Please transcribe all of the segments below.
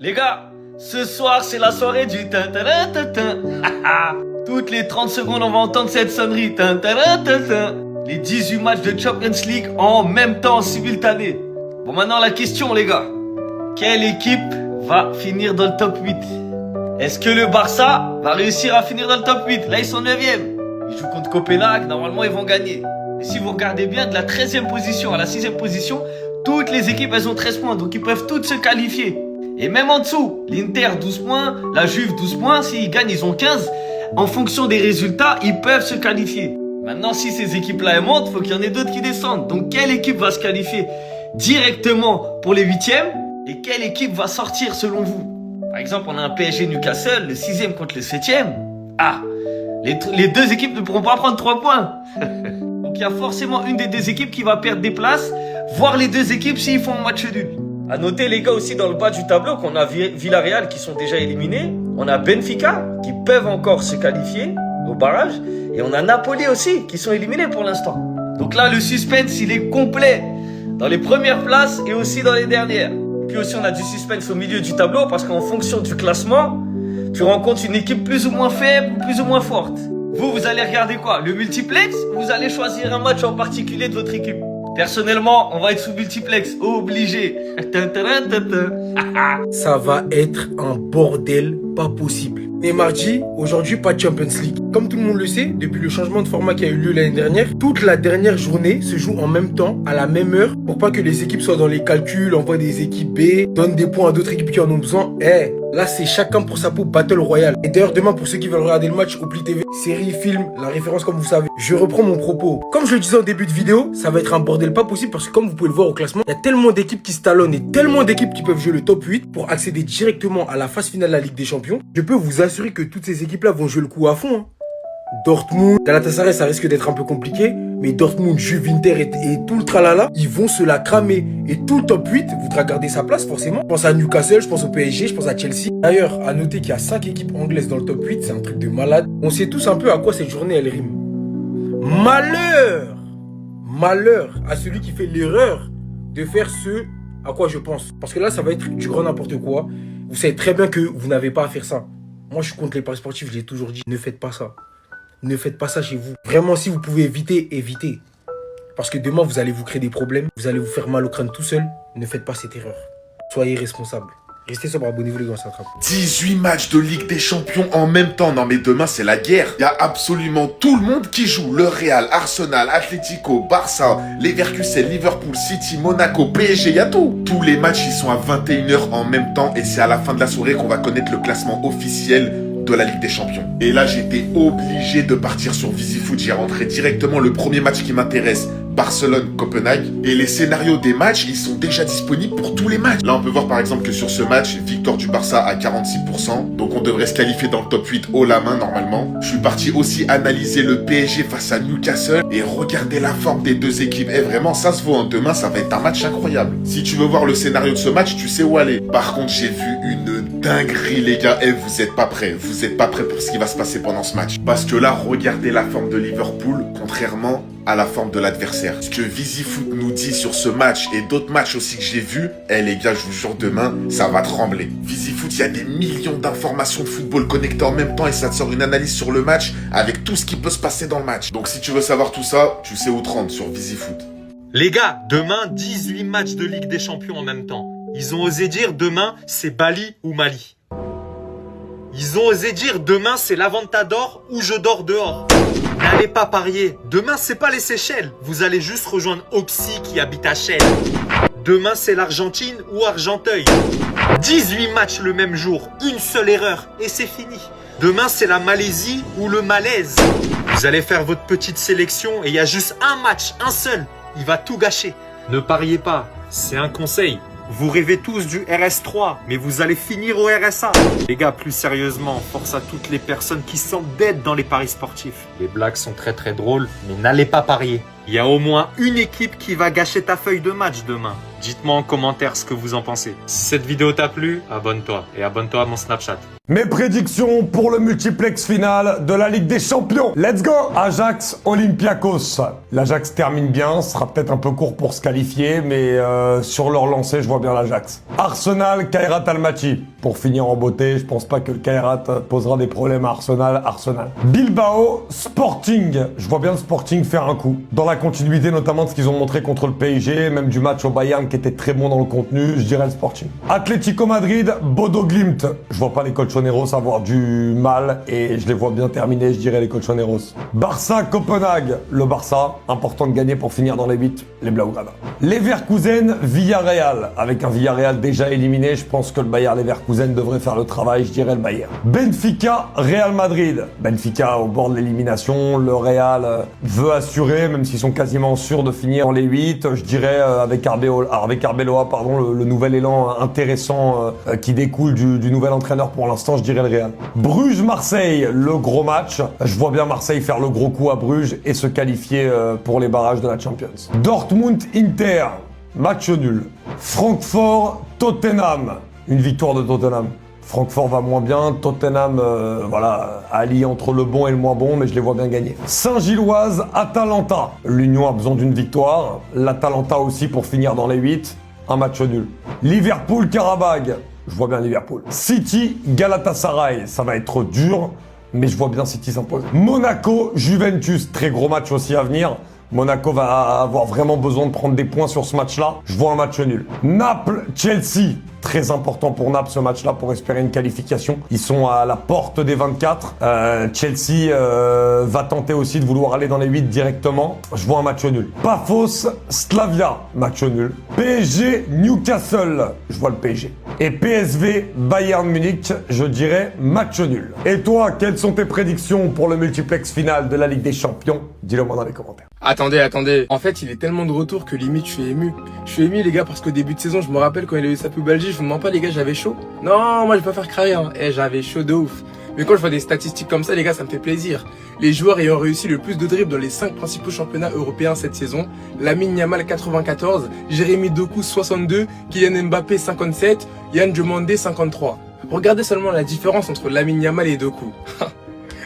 Les gars, ce soir c'est la soirée du tin tin tin tin. Toutes les 30 secondes on va entendre cette sonnerie. Tin tin tin tin. Les 18 matchs de Champions League en même temps, simultané. Bon, maintenant la question les gars. Quelle équipe va finir dans le top 8? Est-ce que le Barça va réussir à finir dans le top 8? Là ils sont 9e. Ils jouent contre Copenhague, normalement ils vont gagner. Et si vous regardez bien, de la 13e position à la 6e position, toutes les équipes elles ont 13 points. Donc ils peuvent toutes se qualifier. Et même en dessous, l'Inter 12 points, la Juve 12 points, s'ils gagnent ils ont 15. En fonction des résultats, ils peuvent se qualifier. Maintenant si ces équipes-là elles montent, il faut qu'il y en ait d'autres qui descendent. Donc quelle équipe va se qualifier directement pour les 8e? Et quelle équipe va sortir selon vous? Par exemple, on a un PSG Newcastle, le 6e contre le 7e. Ah, les deux équipes ne pourront pas prendre 3 points. Donc il y a forcément une des deux équipes qui va perdre des places, voire les deux équipes s'ils font un match nul. À noter les gars aussi dans le bas du tableau qu'on a Villarreal qui sont déjà éliminés, on a Benfica qui peuvent encore se qualifier au barrage, et on a Napoli aussi qui sont éliminés pour l'instant. Donc là le suspense il est complet dans les premières places et aussi dans les dernières. Et puis aussi on a du suspense au milieu du tableau parce qu'en fonction du classement, tu rencontres une équipe plus ou moins faible ou plus ou moins forte. Vous allez regarder quoi? Le multiplex ou vous allez choisir un match en particulier de votre équipe? Personnellement, on va être sous multiplex, obligé. Ça va être un bordel pas possible. Neymar dit, aujourd'hui pas de Champions League. Comme tout le monde le sait, depuis le changement de format qui a eu lieu l'année dernière, toute la dernière journée se joue en même temps, à la même heure, pour pas que les équipes soient dans les calculs, envoient des équipes B, donnent des points à d'autres équipes qui en ont besoin. Là c'est chacun pour sa peau, Battle Royale. Et d'ailleurs demain pour ceux qui veulent regarder le match, Oubli TV, série, film, la référence comme vous savez. Je reprends mon propos. Comme je le disais au début de vidéo, ça va être un bordel pas possible parce que comme vous pouvez le voir au classement, il y a tellement d'équipes qui se talonnent et tellement d'équipes qui peuvent jouer le top 8 pour accéder directement à la phase finale de la Ligue des Champions. Je peux vous assurer que toutes ces équipes-là vont jouer le coup à fond. Dortmund, Galatasaray, ça risque d'être un peu compliqué, mais Dortmund, Juve, Inter et tout le tralala, ils vont se la cramer. Et tout le top 8 voudra garder sa place forcément. Je pense à Newcastle, je pense au PSG, je pense à Chelsea. D'ailleurs, à noter qu'il y a 5 équipes anglaises dans le top 8, c'est un truc de malade. On sait tous un peu à quoi cette journée elle rime. Malheur! Malheur à celui qui fait l'erreur de faire ce à quoi je pense. Parce que là, ça va être du grand n'importe quoi. Vous savez très bien que vous n'avez pas à faire ça. Moi, je suis contre les paris sportifs, je l'ai toujours dit. Ne faites pas ça. Ne faites pas ça chez vous. Vraiment, si vous pouvez éviter, évitez. Parce que demain, vous allez vous créer des problèmes. Vous allez vous faire mal au crâne tout seul. Ne faites pas cette erreur. Soyez responsables. Restez sobre, abonnez-vous les gars, ça attrape. 18 matchs de Ligue des Champions en même temps. Non mais demain c'est la guerre. Il y a absolument tout le monde qui joue. Le Real, Arsenal, Atlético, Barça, Leverkusen, Liverpool, City, Monaco, PSG, il y a tout. Tous les matchs ils sont à 21h en même temps et c'est à la fin de la soirée qu'on va connaître le classement officiel de la Ligue des Champions. Et là j'étais obligé de partir sur VisiFoot. J'ai rentré directement le premier match qui m'intéresse. Barcelone-Copenhague. Et les scénarios des matchs, ils sont déjà disponibles pour tous les matchs. Là, on peut voir par exemple que sur ce match, victoire du Barça à 46%. Donc, on devrait se qualifier dans le top 8 haut la main, normalement. Je suis parti aussi analyser le PSG face à Newcastle et regarder la forme des deux équipes. Et vraiment, ça se vaut. Hein. Demain, ça va être un match incroyable. Si tu veux voir le scénario de ce match, tu sais où aller. Par contre, j'ai vu une dinguerie, les gars. Et vous êtes pas prêts. Vous êtes pas prêts pour ce qui va se passer pendant ce match. Parce que là, regardez la forme de Liverpool, contrairement à la forme de l'adversaire. Ce que VisiFoot nous dit sur ce match et d'autres matchs aussi que j'ai vus, les gars, je vous jure, demain, ça va trembler. VisiFoot, il y a des millions d'informations de football connectées en même temps et ça te sort une analyse sur le match avec tout ce qui peut se passer dans le match. Donc si tu veux savoir tout ça, tu sais où te rendre sur VisiFoot. Les gars, demain, 18 matchs de Ligue des Champions en même temps. Ils ont osé dire demain, c'est Bali ou Mali. Ils ont osé dire demain, c'est l'Aventador ou je dors dehors. N'allez pas parier. Demain, c'est pas les Seychelles. Vous allez juste rejoindre Oxy qui habite à Chelles. Demain, c'est l'Argentine ou Argenteuil. 18 matchs le même jour. Une seule erreur et c'est fini. Demain, c'est la Malaisie ou le Malaise. Vous allez faire votre petite sélection et il y a juste un match, un seul. Il va tout gâcher. Ne pariez pas. C'est un conseil. Vous rêvez tous du RS3, mais vous allez finir au RSA. Les gars, plus sérieusement, force à toutes les personnes qui sentent d'être dans les paris sportifs. Les blagues sont très très drôles, mais n'allez pas parier. Il y a au moins une équipe qui va gâcher ta feuille de match demain. Dites-moi en commentaire ce que vous en pensez. Si cette vidéo t'a plu, abonne-toi et abonne-toi à mon Snapchat. Mes prédictions pour le multiplex final de la Ligue des Champions. Let's go! Ajax Olympiakos. L'Ajax termine bien, sera peut-être un peu court pour se qualifier, mais sur leur lancée, je vois bien l'Ajax. Arsenal Kairat Almaty. Pour finir en beauté, je pense pas que le Kairat posera des problèmes à Arsenal. Bilbao Sporting. Je vois bien le Sporting faire un coup. Dans la continuité notamment de ce qu'ils ont montré contre le PSG, même du match au Bayern qui était très bon dans le contenu, je dirais le Sporting. Atlético Madrid Bodo Glimt. Je vois pas les Colchoneros avoir du mal et je les vois bien terminer, je dirais les Colchoneros. Barça Copenhague. Le Barça, important de gagner pour finir dans les 8, les Blaugrana. Leverkusen Villarreal. Avec un Villarreal déjà éliminé, je pense que le Bayer Leverkusen devrait faire le travail, je dirais le Bayern. Benfica Real Madrid. Benfica au bord de l'élimination, le Real veut assurer, même s'ils sont quasiment sûrs de finir dans les 8, je dirais avec Arbeloa, le nouvel élan intéressant qui découle du nouvel entraîneur pour l'instant, je dirais le Real. Bruges-Marseille, le gros match. Je vois bien Marseille faire le gros coup à Bruges et se qualifier pour les barrages de la Champions. Dortmund-Inter, match nul. Francfort-Tottenham, une victoire de Tottenham. Francfort va moins bien, Tottenham, allie entre le bon et le moins bon, mais je les vois bien gagner. Saint-Gilloise, Atalanta. L'Union a besoin d'une victoire, l'Atalanta aussi pour finir dans les 8, un match nul. Liverpool-Karabag, je vois bien Liverpool. City, Galatasaray, ça va être dur, mais je vois bien City s'imposer. Monaco-Juventus, très gros match aussi à venir. Monaco va avoir vraiment besoin de prendre des points sur ce match-là. Je vois un match nul. Naples-Chelsea. Très important pour Naples ce match-là pour espérer une qualification. Ils sont à la porte des 24. Chelsea va tenter aussi de vouloir aller dans les 8 directement. Je vois un match nul. Pafos-Slavia. Match nul. PSG-Newcastle. Je vois le PSG. Et PSV-Bayern Munich. Je dirais match nul. Et toi, quelles sont tes prédictions pour le multiplex final de la Ligue des Champions? Dis-le moi dans les commentaires. Attendez. En fait, il est tellement de retour que limite, je suis ému. Je suis ému, les gars, parce qu'au début de saison, je me rappelle quand il a eu sa pubalgie, je vous mens pas, les gars, j'avais chaud. Non, moi, je vais pas faire craver, hein. J'avais chaud de ouf. Mais quand je vois des statistiques comme ça, les gars, ça me fait plaisir. Les joueurs ayant réussi le plus de dribbles dans les 5 principaux championnats européens cette saison, Lamine Yamal 94, Jérémy Doku 62, Kylian Mbappé 57, Yann Diomandé 53. Regardez seulement la différence entre Lamine Yamal et Doku.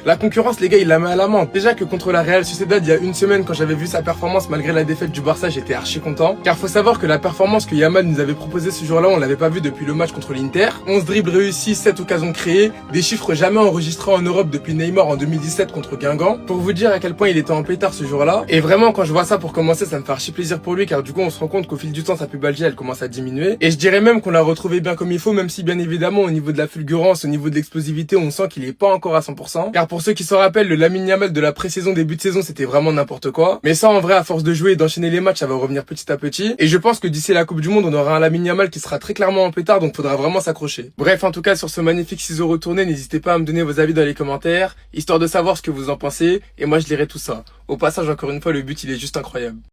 La concurrence, les gars, il la met à l'amende. Déjà que contre la Real Sociedad, il y a une semaine, quand j'avais vu sa performance malgré la défaite du Barça, j'étais archi content. Car faut savoir que la performance que Yamal nous avait proposée ce jour-là, on l'avait pas vu depuis le match contre l'Inter. 11 dribbles réussis, 7 occasions créées, des chiffres jamais enregistrés en Europe depuis Neymar en 2017 contre Guingamp. Pour vous dire à quel point il était en pétard ce jour-là. Et vraiment, quand je vois ça pour commencer, ça me fait archi plaisir pour lui, car du coup, on se rend compte qu'au fil du temps, sa pubalgie, elle commence à diminuer. Et je dirais même qu'on l'a retrouvé bien comme il faut, même si bien évidemment, au niveau de la fulgurance, au niveau de l'explosivité, on sent qu'il est pas encore à 100%. Car pour ceux qui se rappellent, le Lamine Yamal de la pré-saison, début de saison, c'était vraiment n'importe quoi. Mais ça, en vrai, à force de jouer et d'enchaîner les matchs, ça va revenir petit à petit. Et je pense que d'ici la Coupe du Monde, on aura un Lamine Yamal qui sera très clairement en pétard, donc faudra vraiment s'accrocher. Bref, en tout cas, sur ce magnifique ciseau retourné, n'hésitez pas à me donner vos avis dans les commentaires, histoire de savoir ce que vous en pensez, et moi je lirai tout ça. Au passage, encore une fois, le but, il est juste incroyable.